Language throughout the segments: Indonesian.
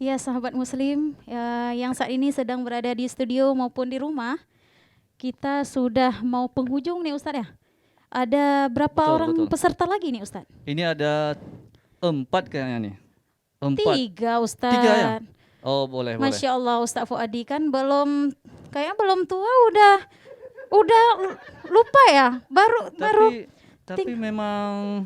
Ya, sahabat muslim yang saat ini sedang berada di studio maupun di rumah, kita sudah mau penghujung nih Ustadz ya. Ada berapa orang peserta lagi nih Ustadz? Ini ada 4 kayaknya nih. 3 Ustadz. 3 ya? Oh boleh. Masya Allah Ustadz Fuadi kan kayaknya belum tua udah lupa ya. Tapi memang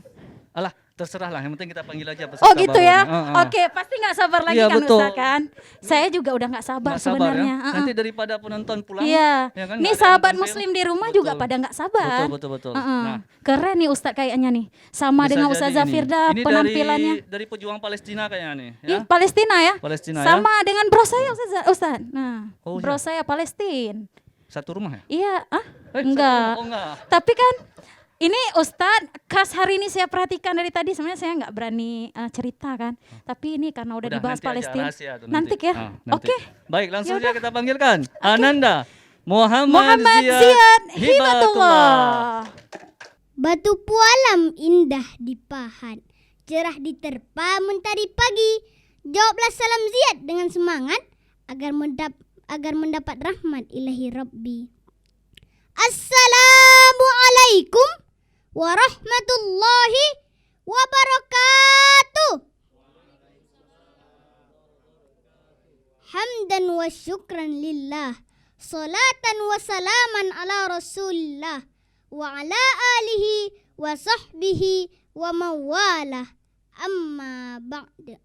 terserah lah, yang penting kita panggil aja peserta. Oh gitu ya. Oke, pasti nggak sabar lagi kan betul. Ustadz kan. Saya juga udah nggak sabar sebenarnya. Ya? Nanti daripada penonton pulang. Iya. Ya kan, nih sahabat muslim di rumah juga pada nggak sabar. Betul. Nah, keren nih Ustadz kayaknya nih. Sama dengan Ustazah Firda ini penampilannya. Dari pejuang Palestina kayaknya nih. Ya? Palestina ya. Sama dengan bro saya Ustadz. Nah, bro saya Palestina. Satu rumah ya? Iya. Enggak. Tapi kan ini Ustadz, khas hari ini saya perhatikan dari tadi, sebenarnya saya nggak berani cerita kan. Tapi ini karena udah dibahas Palestina. Nanti ya. Oke. Baik, langsung saja kita panggilkan. Ananda Muhammad Ziyad Hibatullah. Batu pualam indah di pahat, cerah diterpa mentari pagi. Jawablah salam Ziyad dengan semangat agar mendapat rahmat ilahi Rabbi. Assalamualaikum warahmatullahi wabarakatuh. Hamdan wa syukran lillah, salatan wa salaman ala rasulillah, wa ala alihi wa sahbihi wa mawalah, amma ba'da.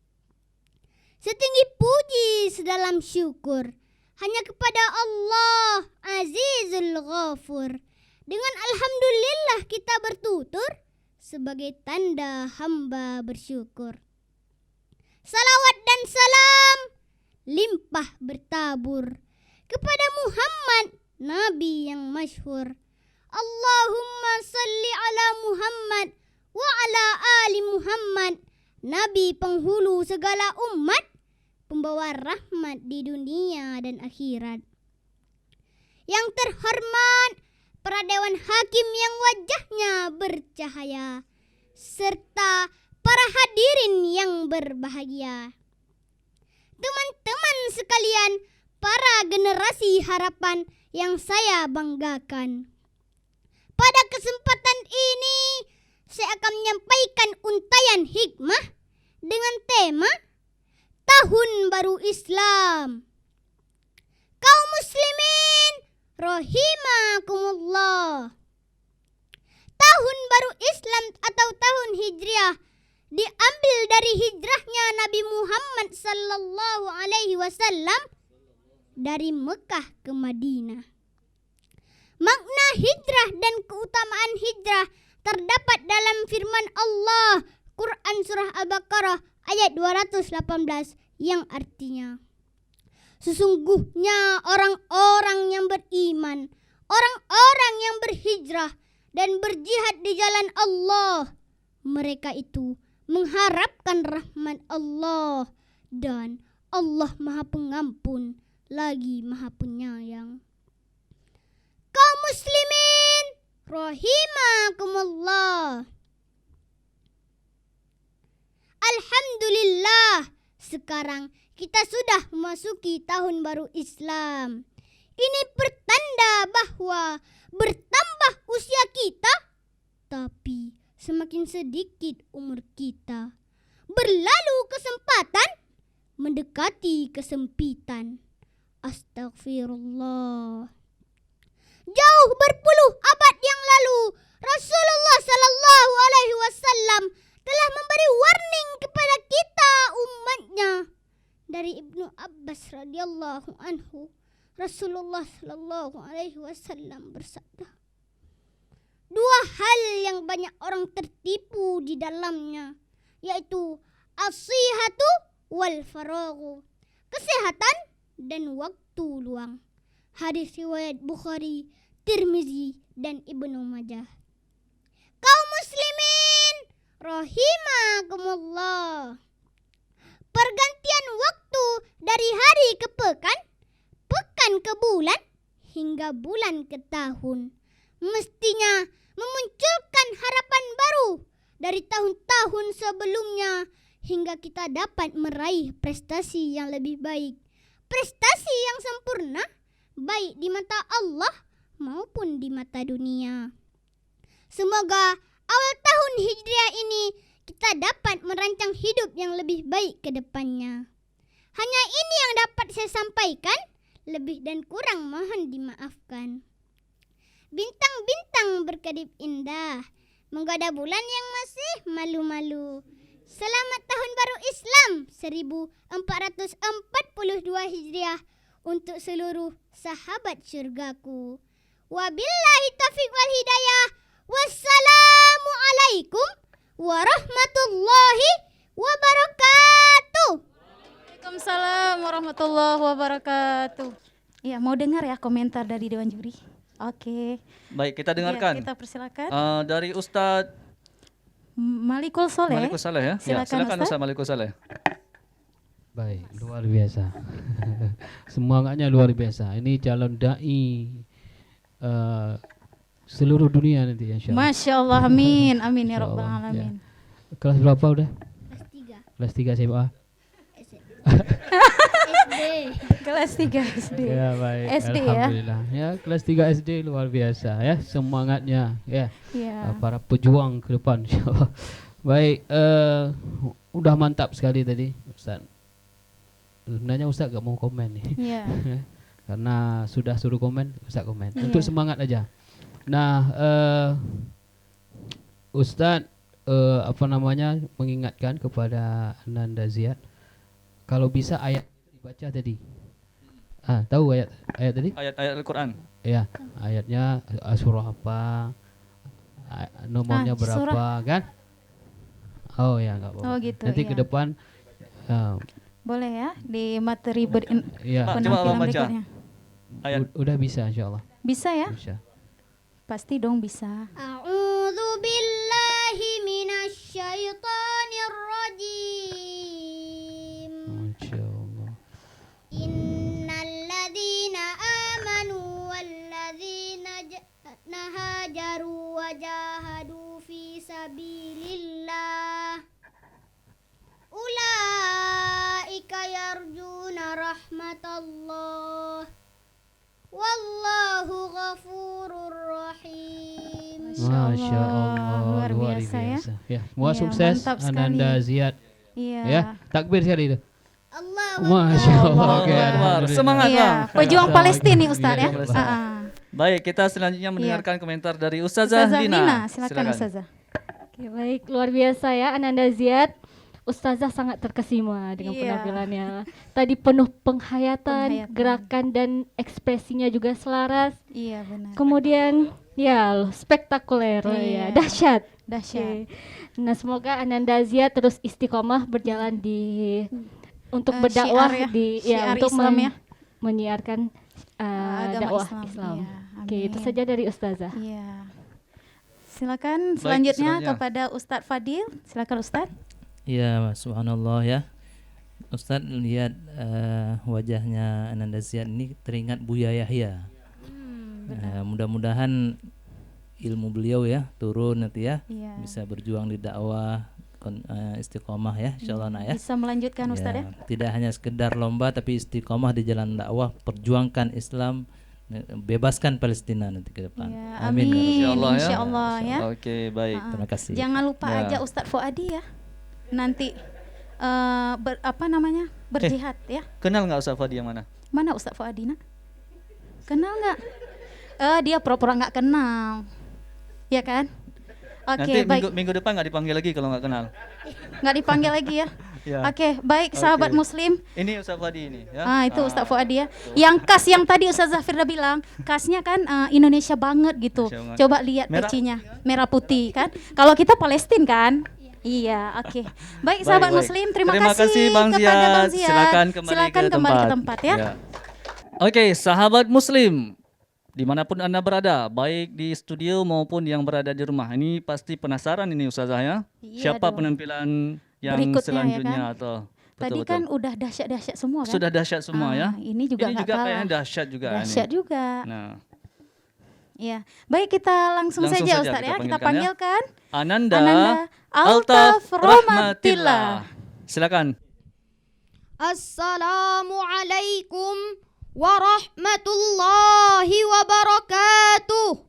Setinggi puji sedalam syukur hanya kepada Allah Azizul Ghafur. Dengan alhamdulillah kita bertutur sebagai tanda hamba bersyukur. Salawat dan salam limpah bertabur kepada Muhammad, Nabi yang masyhur. Allahumma salli ala Muhammad wa ala ali Muhammad, Nabi penghulu segala umat, pembawa rahmat di dunia dan akhirat. Yang terhormat para dewan hakim yang wajahnya bercahaya, serta para hadirin yang berbahagia. Teman-teman sekalian, para generasi harapan yang saya banggakan. Pada kesempatan ini, saya akan menyampaikan untayan hikmah dengan tema Tahun Baru Islam. Kaum muslimin rahimakumullah. Tahun Baru Islam atau tahun Hijriah diambil dari hijrahnya Nabi Muhammad sallallahu alaihi wasallam dari Mekah ke Madinah. Makna hijrah dan keutamaan hijrah terdapat dalam firman Allah Quran surah Al-Baqarah ayat 218 yang artinya, sesungguhnya orang-orang yang beriman, orang-orang yang berhijrah dan berjihad di jalan Allah, mereka itu mengharapkan rahmat Allah, dan Allah Maha Pengampun lagi Maha Penyayang. Kaum muslimin rahimakumullah. Alhamdulillah, sekarang kita sudah memasuki tahun baru Islam. Ini pertanda bahwa bertambah usia kita, tapi semakin sedikit umur kita. Berlalu kesempatan, mendekati kesempitan. Astagfirullah. Jauh berpuluh abad yang lalu, Rasulullah sallallahu alaihi wasallam telah memberi warning kepada kita umatnya. Dari Ibnu Abbas radhiyallahu anhu, Rasulullah sallallahu alaihi wasallam bersabda, 2 hal yang banyak orang tertipu di dalamnya, yaitu as-sihhatu wal faraghu, kesehatan dan waktu luang. Hadis riwayat Bukhari, Tirmizi dan Ibnu Majah. Kaum muslimin rahimakumullah. Pergantian waktu dari hari ke pekan, pekan ke bulan, hingga bulan ke tahun mestinya memunculkan harapan baru dari tahun-tahun sebelumnya hingga kita dapat meraih prestasi yang lebih baik. Prestasi yang sempurna, baik di mata Allah maupun di mata dunia. Semoga awal tahun Hijriah ini kita dapat merancang hidup yang lebih baik ke depannya. Hanya ini yang dapat saya sampaikan, lebih dan kurang mohon dimaafkan. Bintang-bintang berkedip indah, menggoda bulan yang masih malu-malu. Selamat Tahun Baru Islam 1442 Hijriah untuk seluruh sahabat syurgaku. Wabillahi taufiq wal hidayah. Wassalamualaikum warahmatullahi wabarakatuh. Waalaikumsalam warahmatullahi wabarakatuh. Iya, mau dengar ya komentar dari Dewan Juri? Oke. Baik, kita dengarkan. Ya, kita persilakan. Dari Ustadz Malikul Soleh. Malikul Saleh ya. Silakan, Ustadz Malikul Saleh. Baik, luar biasa. Semangatnya luar biasa. Ini calon dai seluruh dunia nanti insyaallah. Masya Allah, amin, amin ya rabbal Insyaallah, alamin. ya. Kelas berapa udah? Kelas 3. Kelas 3 SMA. SD. Kelas 3 SD. Ya baik. SD ya. Alhamdulillah. Ya, kelas 3 SD luar biasa ya semangatnya ya. Iya. Para pejuang ke depan insyaallah. Baik, udah mantap sekali tadi Ustaz. Sebenarnya Ustaz gak mau komen nih. Iya. Karena sudah suruh komen, Ustaz komen. Iya. Untuk semangat aja. Nah, Ustaz mengingatkan kepada Ananda Ziyad, kalau bisa ayat dibaca tadi. Tahu ayat tadi? Ayat-ayat Al-Quran. Ya, ayatnya surah apa, nomornya berapa, surah. kan? Oh ya, nggak apa-apa. Oh gitu, Nanti iya. ke depan, Boleh ya di materi ya, Pak, coba penampilan baca. berikutnya. Ayat. udah bisa, insyaallah. Bisa ya? Bisa. Pasti dong bisa. A'udzu billahi minasyaitonir rajim. Masyaallah. Innal ladzina amanu wal ladzina hajaru wa jahadu fi sabilillah ulaika yarjuna rahmatallah wallahu ghafurur rahim. Masya Allah, luar biasa ya. Ya, semua Iya, sukses mantap sekali. Ananda Ziyad. Iya. Ya, takbir sekali itu. Allahu Masya Allah. Allahu Oke, Akbar. alhamdulillah. Semangat, Iya, Bang. pejuang Palestina nih Ustaz ya. Iya, Palestina. Baik, kita selanjutnya mendengarkan komentar dari Ustazah Lina. Silakan Ustazah. Oke, baik, luar biasa ya Ananda Ziyad. Ustazah sangat terkesima dengan Iya. penampilannya. Tadi penuh penghayatan, Penghayatan. gerakan dan ekspresinya juga selaras. Iya benar. Kemudian ya spektakuler Iya. ya, dahsyat. Dahsyat. Oke. Nah, semoga Ananda Ziyad terus istiqomah berjalan di untuk berdakwah Syiar ya, di syiar untuk Islam ya. menyiarkan Agama dakwah Islam. Islam. Iya, Oke, itu amin. saja dari Ustazah. Iya. Silakan selanjutnya selanjutnya. kepada Ustadz Fadil. Silakan Ustadz. Ya, subhanallah ya. Ustadz lihat wajahnya Ananda Ziyad ini teringat Buya Yahya. Mudah-mudahan ilmu beliau ya turun nanti ya, Iya. bisa berjuang di dakwah istiqomah ya, insyaallah nak ya. Bisa melanjutkan Ustadz ya. Tidak hanya sekedar lomba tapi istiqomah di jalan dakwah, perjuangkan Islam, bebaskan Palestina nanti ke depan. Ya, Amin. amin. Insyaallah ya. Insyaallah ya. Oke, baik. Terima kasih. Jangan lupa Ya. aja Ustadz Fuadi ya. Nanti berjihad ya. Kenal nggak Ustaz Fadi yang mana? Mana Ustadz Fuadi nak? Kenal nggak? Dia pura-pura nggak kenal. Ya kan? Nanti Oke, baik. minggu depan nggak dipanggil lagi kalau nggak kenal. Nggak dipanggil lagi ya. Ya. Oke, baik sahabat Oke. muslim. Ini Ustaz Fadi ini ya. Itu Ustadz Fuadi ya. Yang khas yang tadi Ustaz Zafirda bilang, khasnya kan Indonesia banget gitu. Indonesia banget. Coba lihat Merah pecinya, merah putih kan. Kalau kita Palestina kan? Iya, oke. Baik sahabat baik. muslim, terima Terima kasih, Bang kepada Bang Ziyad. Ziyad. Silakan kembali ke tempat ya. Oke, sahabat muslim, dimanapun Anda berada, baik di studio maupun yang berada di rumah, ini pasti penasaran ini Ustazah ya. Iya Siapa dong. penampilan yang Berikutnya, selanjutnya ya kan? atau Tadi betul-betul. kan udah dahsyat-dahsyat semua kan? Sudah dahsyat semua ya. Ini juga Ini nggak juga kalah. kayaknya dahsyat juga Dahsyat ini. juga. Nah, Ya. Baik, kita langsung Langsung saja saja Ustaz kita ya. Kita panggilkan ya. panggilkan Ananda Ananda Altaf Altaf Rahmatillah. Rahmatillah. Silakan. Assalamualaikum warahmatullahi wabarakatuh.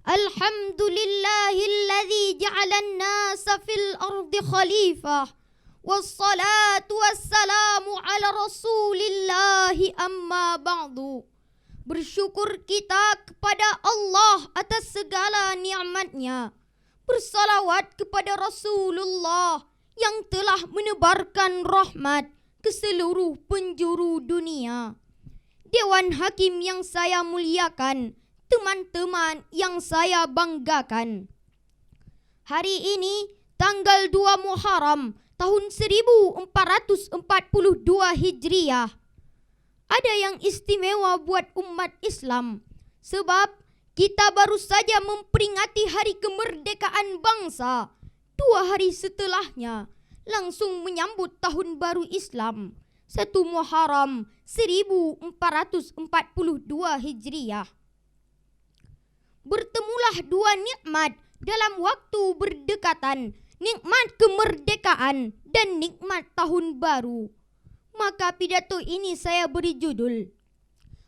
Alhamdulillahilladzi ja'alan nasa fil ardi khalifah. Wassalatu wassalamu ala rasulillahi amma ba'du. Bersyukur kita kepada Allah atas segala nikmatnya. Bersalawat kepada Rasulullah yang telah menebarkan rahmat ke seluruh penjuru dunia. Dewan Hakim yang saya muliakan, teman-teman yang saya banggakan. Hari ini tanggal 2 Muharram tahun 1442 Hijriah. Ada yang istimewa buat umat Islam sebab kita baru saja memperingati hari kemerdekaan bangsa. 2 hari setelahnya langsung menyambut tahun baru Islam 1 Muharram 1442 Hijriah. Bertemulah 2 nikmat dalam waktu berdekatan, nikmat kemerdekaan dan nikmat tahun baru. Maka pidato ini saya beri judul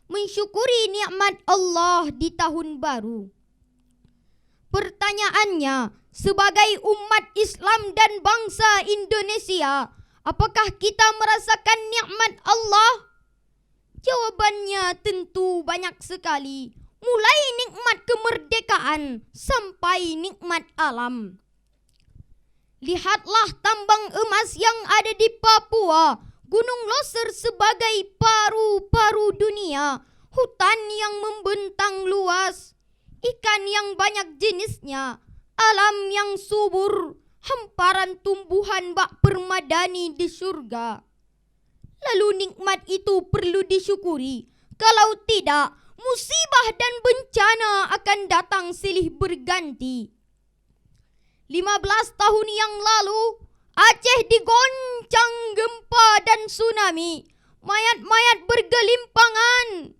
Mensyukuri nikmat Allah di tahun baru. Pertanyaannya, sebagai umat Islam dan bangsa Indonesia, apakah kita merasakan nikmat Allah? Jawabannya tentu banyak sekali, mulai nikmat kemerdekaan sampai nikmat alam. Lihatlah tambang emas yang ada di Papua, Gunung Loser sebagai paru-paru dunia, hutan yang membentang luas, ikan yang banyak jenisnya, alam yang subur, hamparan tumbuhan bak permadani di surga. Lalu nikmat itu perlu disyukuri. Kalau tidak, musibah dan bencana akan datang silih berganti. 15 tahun yang lalu, Aceh digoncang gempa dan tsunami. Mayat-mayat bergelimpangan.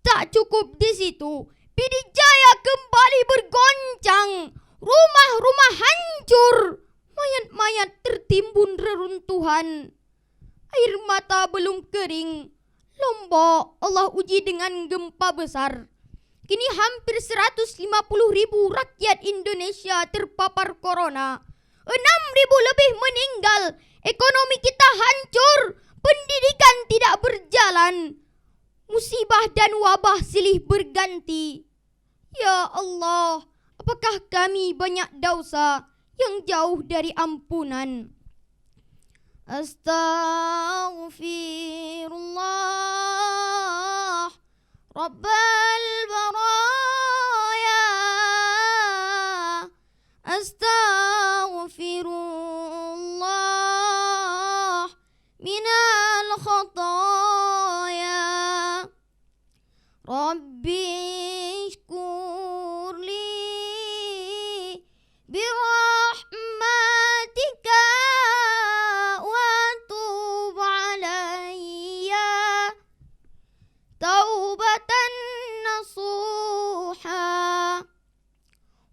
Tak cukup di situ, Pidijaya kembali bergoncang. Rumah-rumah hancur. Mayat-mayat tertimbun reruntuhan. Air mata belum kering. Lombok Allah uji dengan gempa besar. Kini hampir 150.000 rakyat Indonesia terpapar corona. 6.000 lebih meninggal. Ekonomi kita hancur. Pendidikan tidak berjalan. Musibah dan wabah silih berganti. Ya Allah, apakah kami banyak dosa yang jauh dari ampunan? Astaghfirullah Rabbal baraya. Astaghfirullah minal khataya. Rabbi shkurli birahmatika wa tub alayya taubatan nasuha.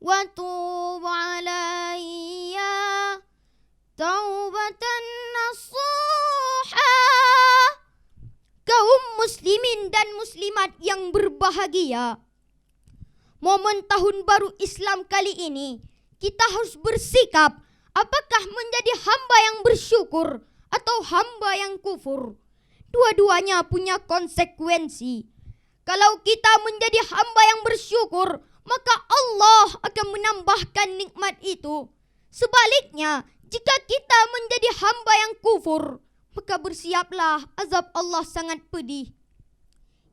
Wa tub alayya taubatan nasuha. Kaum muslimin dan muslimat yang berbahagia, momen tahun baru Islam kali ini kita harus bersikap apakah menjadi hamba yang bersyukur atau hamba yang kufur. Dua-duanya punya konsekuensi. Kalau kita menjadi hamba yang bersyukur, maka Allah akan menambahkan nikmat itu. Sebaliknya, jika kita menjadi hamba yang kufur, maka bersiaplah azab Allah sangat pedih.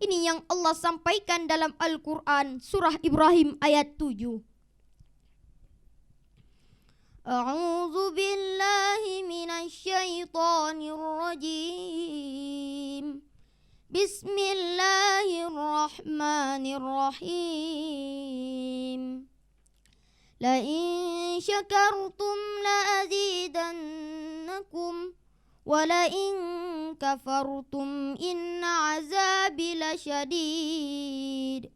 Ini yang Allah sampaikan dalam Al-Quran surah Ibrahim ayat 7. A'udzu billahi minasyaitonir rajim. Bismillahirrahmanirrahim. La in syakartum la azidannakum wa la in kafartum inna azabi lasyadid.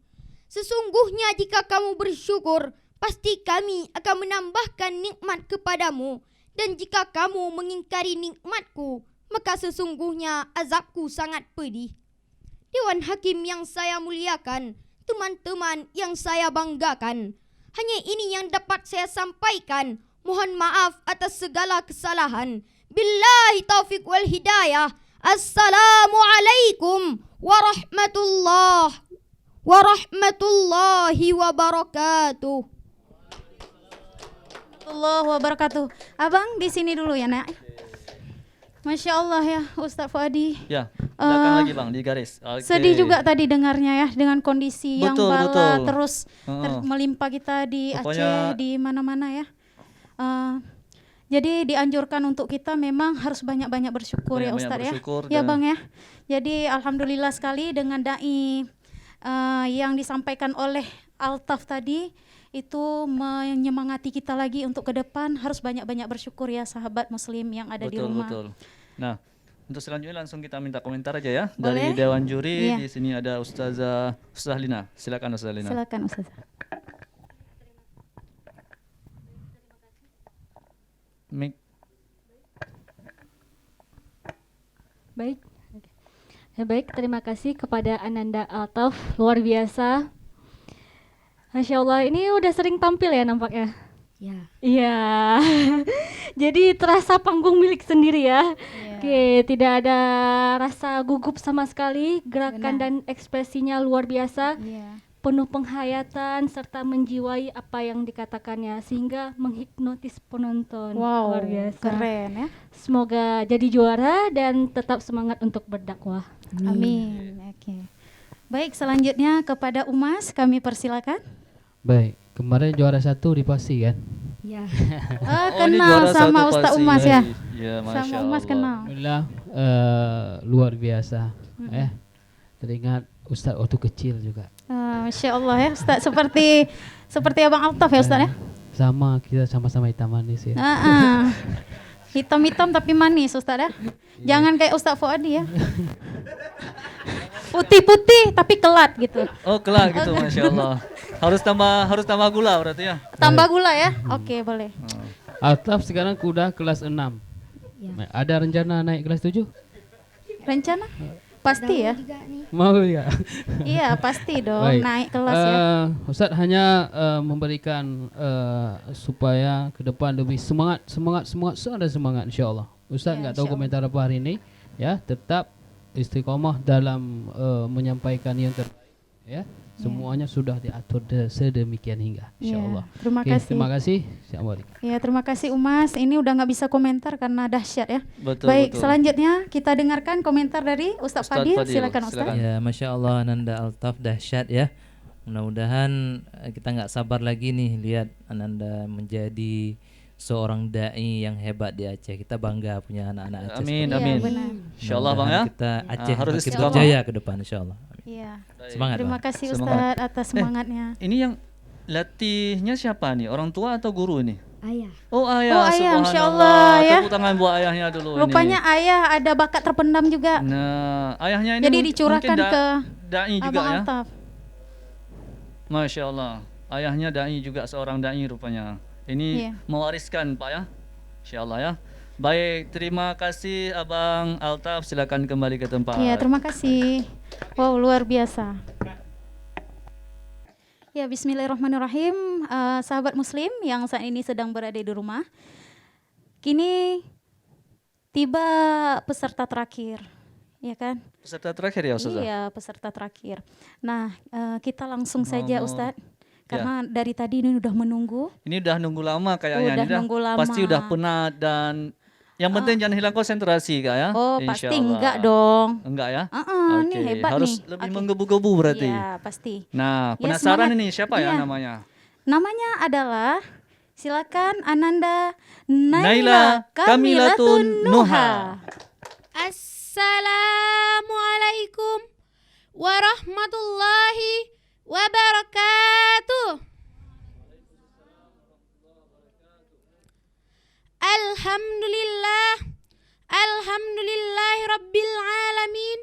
Sesungguhnya jika kamu bersyukur, pasti kami akan menambahkan nikmat kepadamu. Dan jika kamu mengingkari nikmatku, maka sesungguhnya azabku sangat pedih. Dewan Hakim yang saya muliakan, teman-teman yang saya banggakan, hanya ini yang dapat saya sampaikan. Mohon maaf atas segala kesalahan. Billahi taufiq wal hidayah. Assalamualaikum warahmatullahi wabarakatuh. Allahu wabarakatuh. Abang di sini dulu ya, Nak. Masya Allah ya, Ustadz Fuadi. Ya, belakang lagi Bang, di garis. Sedih juga tadi dengarnya ya, dengan kondisi yang Betul, bala betul. terus melimpah kita di Pokoknya- Aceh, di mana-mana ya. Jadi dianjurkan untuk kita memang harus banyak-banyak bersyukur ya Banyak-banyak Ustadz bersyukur ya. Ya dan- Bang ya. Jadi alhamdulillah sekali dengan dai yang disampaikan oleh Altaf tadi itu menyemangati kita lagi untuk ke depan harus banyak-banyak bersyukur ya sahabat muslim yang ada di rumah. Betul. Nah, untuk selanjutnya langsung kita minta komentar aja ya. Boleh? Dari Dewan Juri, Iya. di sini ada Ustazah Lina. Silakan Ustazah Lina. Silakan Ustaz. Mik. Baik. Ya, baik, terima kasih kepada Ananda Altaf, luar biasa. Masya Allah, ini udah sering tampil ya nampaknya. Ya. Iya. Jadi terasa panggung milik sendiri ya. Oke, tidak ada rasa gugup sama sekali. Gerakan Benar. dan ekspresinya luar biasa. Iya. Penuh penghayatan serta menjiwai apa yang dikatakannya sehingga menghipnotis penonton. Wow, luar biasa. keren ya. Semoga jadi juara dan tetap semangat untuk berdakwah. Amin. Oke. Baik, selanjutnya kepada Umas kami persilakan. Baik, kemarin juara 1 di Pasi kan? Ya. Oh, ini Kenal juara sama satu Ustaz pasti. Umas ya. Ya, Masya Sama Umas Allah. kenal. Alhamdulillah luar biasa. Teringat Ustaz waktu kecil juga. Masya Allah ya Ustaz, seperti Abang Altaf ya Ustaz ya. Sama, kita sama-sama hitam manis ya. Hitam-hitam tapi manis Ustaz ya. Jangan kayak Ustaz Fuadi ya. Putih-putih tapi kelat gitu. Oh, kelak gitu, Masya Allah. Harus tambah gula berarti ya. Tambah gula ya. Oke, boleh. Altaf sekarang udah kelas 6. Ada rencana naik kelas 7? Rencana? Pasti ya. Mau ya? Iya, pasti dong Baik. naik kelas ya. Ustaz hanya memberikan supaya ke depan lebih semangat insyaallah. Ustaz Ya, nggak tahu komentar apa hari ini ya, tetap istiqomah dalam menyampaikan yang terbaik ya. Semuanya sudah diatur sedemikian hingga insyaallah. Ya, terima Oke, kasih. terima kasih. Assalamualaikum. Ya, terima kasih Umas. Ini udah nggak bisa komentar karena dahsyat ya. Betul, Baik, betul. selanjutnya kita dengarkan komentar dari Ustaz Fadil. Silakan Ustaz. silakan. Ya, Masya Allah Ananda Altaf dahsyat ya. Mudah-mudahan kita nggak sabar lagi nih lihat Ananda menjadi seorang dai yang hebat di Aceh. Kita bangga punya anak-anak Aceh. Amin, Iya, amin. benar. Insyaallah Bang ya. Kita Aceh harus makin istiqomah. berjaya ke depan insyaallah. Amin. Iya. Semangat Terima Bang. kasih Semangat. Ustaz atas semangatnya. Ini yang latihnya siapa nih? Orang tua atau guru ini? Ayah. Oh, ayah. Oh, ayah, Masya subhanallah. Allah, ya. Tepuk tangan buat ayahnya dulu Rupanya ini. ayah ada bakat terpendam juga. Nah, ayahnya ini Jadi mungkin dicurahkan ke dai juga Abang ya. Altaf. Masya Allah. Ayahnya dai juga, seorang dai rupanya. Ini Iya. mewariskan Pak ya. Insya Allah ya. Baik, terima kasih Abang Altaf. Silakan kembali ke tempat. Iya, terima kasih. Wow, luar biasa. Ya, bismillahirrahmanirrahim. Sahabat muslim yang saat ini sedang berada di rumah. Kini tiba peserta terakhir. Ya kan? Peserta terakhir ya Ustazah? Iya, peserta terakhir. Nah, kita langsung saja Nomor- Ustadz. Karena dari tadi ini udah menunggu. Ini udah nunggu lama kayaknya. Udah Ini dah nunggu lama. pasti udah penat dan yang penting jangan hilang konsentrasi Kak ya. Oh, Insya pasti Allah. enggak dong. Enggak ya? Ini hebat harus nih. lebih Oke. menggebu-gebu berarti. Iya, pasti. Nah, Ya, penasaran semangat. ini siapa ya Iya. namanya? Namanya adalah, silakan Ananda Naila Kamilatun Nuha. Assalamualaikum warahmatullahi wabarakatuh. Alhamdulillahi rabbil alamin.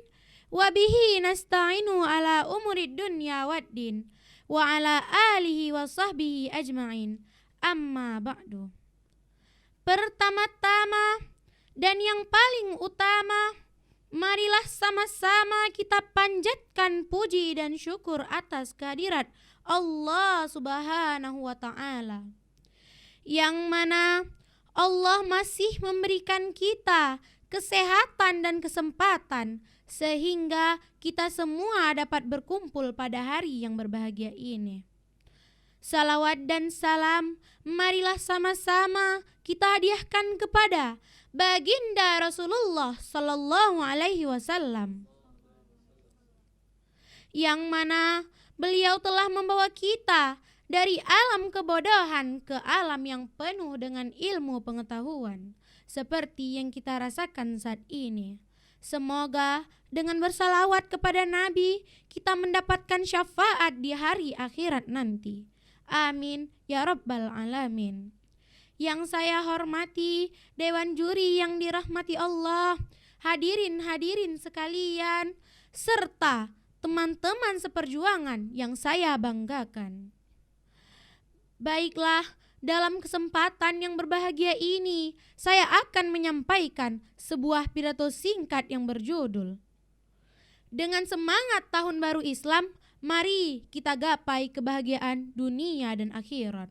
Wabihi nasta'inu ala umurid dunya waddin. wa ala alihi wa sahbihi ajma'in. Amma ba'du. Pertama-tama dan yang paling utama, marilah sama-sama kita panjatkan puji dan syukur atas kehadirat Allah Subhanahu wa Ta'ala, yang mana Allah masih memberikan kita kesehatan dan kesempatan sehingga kita semua dapat berkumpul pada hari yang berbahagia ini. Salawat dan salam marilah sama-sama kita hadiahkan kepada baginda Rasulullah sallallahu alaihi wasallam, yang mana beliau telah membawa kita dari alam kebodohan ke alam yang penuh dengan ilmu pengetahuan seperti yang kita rasakan saat ini. Semoga dengan bersalawat kepada Nabi kita mendapatkan syafaat di hari akhirat nanti. Amin ya rabbal alamin. Yang saya hormati Dewan Juri yang dirahmati Allah, hadirin sekalian, serta teman-teman seperjuangan yang saya banggakan. Baiklah, dalam kesempatan yang berbahagia ini, saya akan menyampaikan sebuah pidato singkat yang berjudul Dengan Semangat Tahun Baru Islam, Mari Kita Gapai Kebahagiaan Dunia dan Akhirat.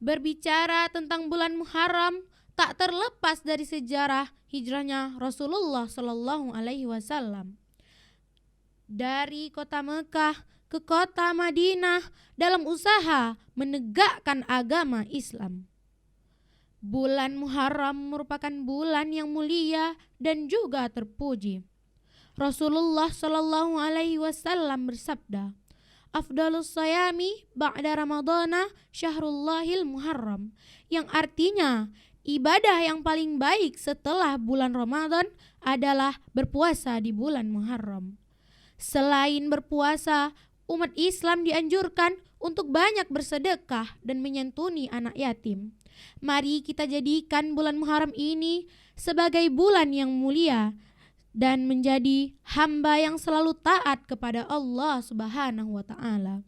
Berbicara tentang bulan Muharram, tak terlepas dari sejarah hijrahnya Rasulullah Sallallahu Alaihi Wasallam dari kota Mekah ke kota Madinah dalam usaha menegakkan agama Islam. Bulan Muharram merupakan bulan yang mulia dan juga terpuji. Rasulullah sallallahu alaihi wasallam bersabda, "Afdalus sayami ba'da Ramadana syahrullahil Muharram," yang artinya ibadah yang paling baik setelah bulan Ramadan adalah berpuasa di bulan Muharram. Selain berpuasa, umat Islam dianjurkan untuk banyak bersedekah dan menyantuni anak yatim. Mari kita jadikan bulan Muharram ini sebagai bulan yang mulia dan menjadi hamba yang selalu taat kepada Allah Subhanahu wa Ta'ala.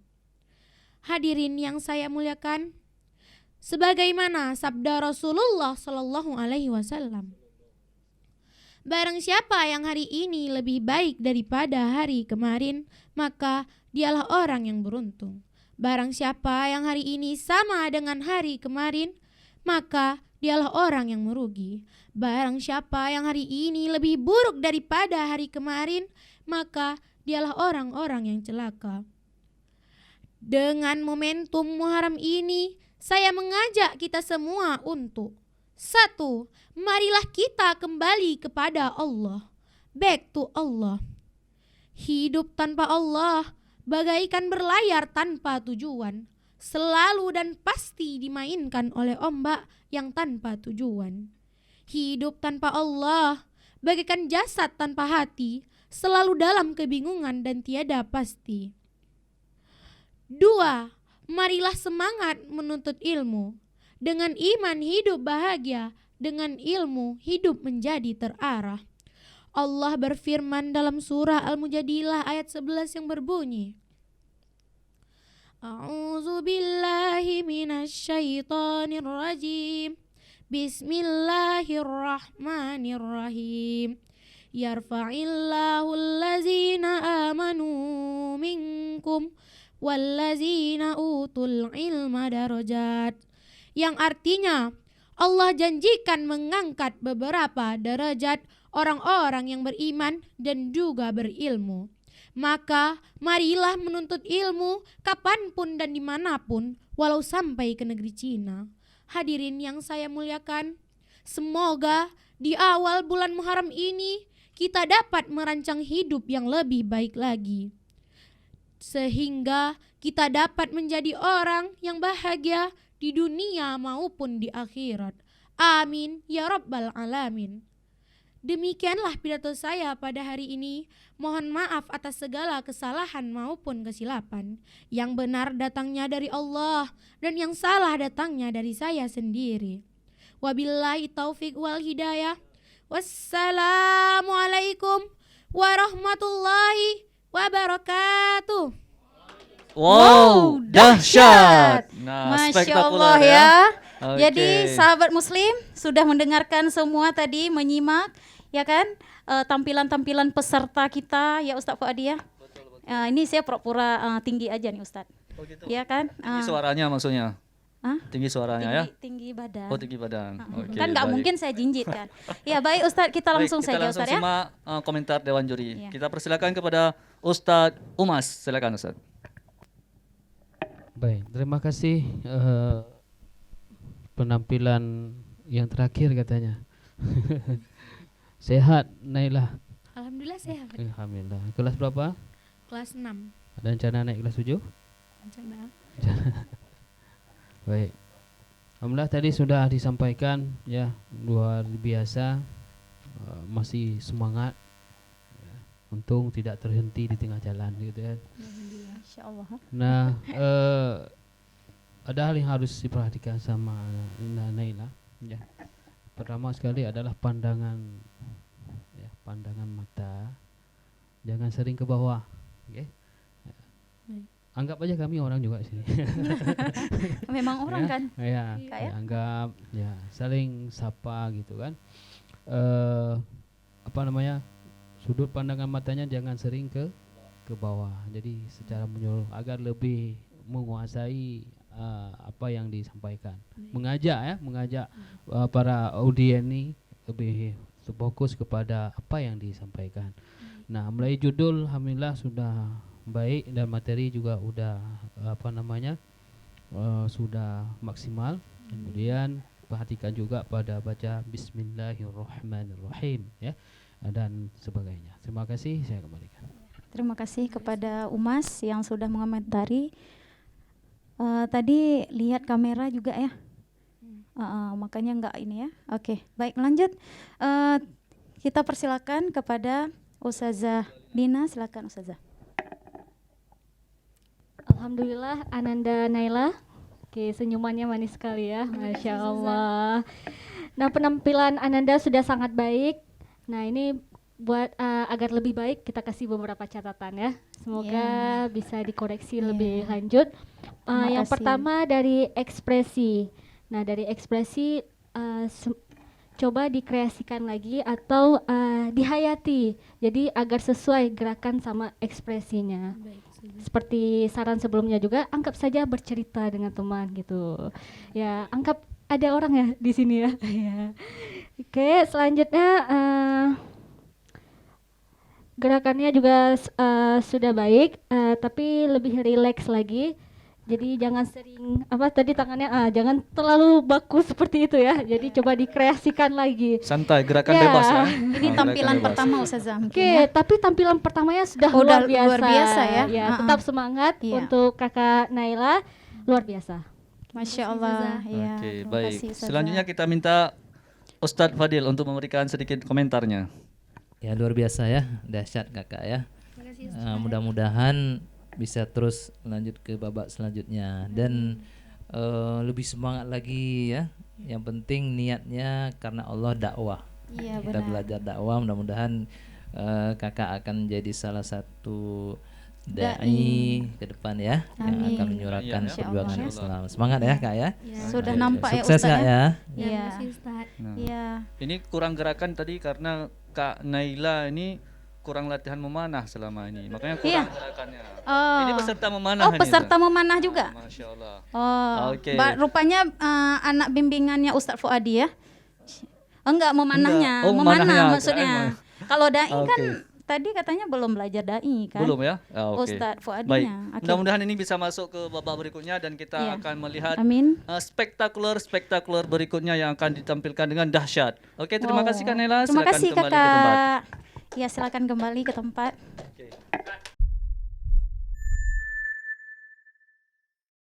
Hadirin yang saya muliakan, sebagaimana sabda Rasulullah Sallallahu Alaihi Wasallam, barang siapa yang hari ini lebih baik daripada hari kemarin, maka dialah orang yang beruntung. Barang siapa yang hari ini sama dengan hari kemarin, maka dialah orang yang merugi. Barang siapa yang hari ini lebih buruk daripada hari kemarin, maka dialah orang-orang yang celaka. Dengan momentum Muharram ini, saya mengajak kita semua untuk 1. Marilah kita kembali kepada Allah. Back to Allah. Hidup tanpa Allah bagaikan berlayar tanpa tujuan, selalu dan pasti dimainkan oleh ombak yang tanpa tujuan. Hidup tanpa Allah bagaikan jasad tanpa hati, selalu dalam kebingungan dan tiada pasti. 2. Marilah semangat menuntut ilmu. Dengan iman hidup bahagia, dengan ilmu hidup menjadi terarah. Allah berfirman dalam surah Al-Mujadilah ayat 11 yang berbunyi, A'udzu billahi minasyaitonir rajim. Bismillahirrahmanirrahim. Yarfa'illahu allazina amanu minkum wallazina utul ilma darajat. Yang artinya Allah janjikan mengangkat beberapa derajat orang-orang yang beriman dan juga berilmu. Maka marilah menuntut ilmu kapanpun dan dimanapun, walau sampai ke negeri Cina. Hadirin yang saya muliakan, semoga di awal bulan Muharram ini kita dapat merancang hidup yang lebih baik lagi, sehingga kita dapat menjadi orang yang bahagia di dunia maupun di akhirat. Amin ya rabbal alamin. Demikianlah pidato saya pada hari ini. Mohon maaf atas segala kesalahan maupun kesilapan. Yang benar datangnya dari Allah dan yang salah datangnya dari saya sendiri. Wabillahi taufiq wal hidayah. Wassalamualaikum warahmatullahi wabarakatuh. Wow, dahsyat. Nah, Masya spektakuler Allah ya. Oke. Jadi sahabat muslim sudah mendengarkan semua tadi, menyimak ya kan tampilan-tampilan peserta kita ya Ustadz Fuadi ya. Ini saya pura-pura tinggi aja nih Ustadz. Oh gitu. Ya kan? Tinggi suaranya maksudnya. Hah? Tinggi suaranya ya. Tinggi badan. Oh, tinggi badan. Oke. Kan nggak baik. mungkin saya jinjit kan. Ya baik Ustadz, kita langsung Baik, kita saja langsung Ustadz ya. simak komentar Dewan Juri. Iya. Kita persilakan kepada Ustadz Umas. Silakan Ustadz. Baik, terima kasih penampilan yang terakhir katanya. Sehat Naila. Alhamdulillah sehat. Alhamdulillah. Kelas berapa? Kelas 6. Ada rencana naik kelas 7? Rencana. Baik. Alhamdulillah tadi sudah disampaikan ya, luar biasa, masih semangat. Ya, untung tidak terhenti di tengah jalan gitu ya. Masya Allah. Nah, ada hal yang harus diperhatikan sama Naila. Ya. Pertama sekali adalah pandangan, ya, pandangan mata. Jangan sering ke bawah. Okay? Anggap aja kami orang juga sini. Memang orang Ya, kan. Ya, Kayak? anggap ya saling sapa gitu kan. Apa namanya? Sudut pandangan matanya jangan sering ke bawah. Jadi secara menyeluruh agar lebih menguasai apa yang disampaikan. Mengajak para audien ini lebih fokus kepada apa yang disampaikan. Nah, mulai judul alhamdulillah sudah baik dan materi juga udah sudah maksimal. Kemudian perhatikan juga pada baca Bismillahirrahmanirrahim ya dan sebagainya. Terima kasih, saya kembalikan. Terima kasih kepada Umas yang sudah mengomentari. Tadi lihat kamera juga ya. Makanya enggak ini ya. Oke, baik lanjut. Kita persilakan kepada Ustazah Dina, silakan Ustazah. Alhamdulillah Ananda Naila. Oke, senyumannya manis sekali ya. Masya Allah. Nah, penampilan Ananda sudah sangat baik. Nah, ini buat agar lebih baik kita kasih beberapa catatan ya. Semoga bisa dikoreksi lebih lanjut. Yang pertama dari ekspresi. Nah, dari ekspresi coba dikreasikan lagi atau dihayati. Jadi agar sesuai gerakan sama ekspresinya. Seperti saran sebelumnya juga, anggap saja bercerita dengan teman gitu. Ya, anggap ada orang ya di sini ya. Oke, selanjutnya gerakannya juga sudah baik, tapi lebih rileks lagi. Jadi jangan sering tangannya jangan terlalu baku seperti itu ya. Jadi coba dikreasikan lagi. Santai, gerakan bebas ya. Ini tampilan pertama Ustazah. Oke, tapi tampilan pertamanya sudah luar biasa ya. Ya, tetap semangat untuk Kakak Naila, luar biasa. Masya Allah. Ya, Oke, terima baik. kasih, Ustazah. Selanjutnya kita minta Ustadz Fadil untuk memberikan sedikit komentarnya. Ya luar biasa ya, dahsyat kakak ya. Mudah-mudahan bisa terus lanjut ke babak selanjutnya dan lebih semangat lagi ya. Yang penting niatnya karena Allah dakwah. Iya, Kita benar. belajar dakwah, mudah-mudahan kakak akan jadi salah satu dai ke depan ya, yang akan menyuarakan Iya, perjuangan ya. Islam. Semangat ya kak ya. Sudah Oke, nampak ya sukses Ustaz kak ya. ya. Iya. Nah, Iya. ini kurang gerakan tadi karena Kak Naila ini kurang latihan memanah selama ini, makanya kurang gerakannya. Ini peserta memanah. Oh, ini, peserta Ustaz. memanah juga. Masya Allah. Oh, Oke. rupanya anak bimbingannya Ustadz Fuadi ya? Enggak, memanahnya. Enggak. Oh, memanah memanahnya. maksudnya. Kalau dai kan Oke. tadi katanya belum belajar dai kan? Belum ya? Oke. Ustadz Fuadinya. Baik. Oke. Mudah-mudahan ini bisa masuk ke babak berikutnya dan kita Iya. akan melihat Amin. spektakuler berikutnya yang akan ditampilkan dengan dahsyat. Oke, terima kasih Kak Naila. Terima Silakan kasih kembali ke tempat. Kakak. Ya, silakan kembali ke tempat. Oke.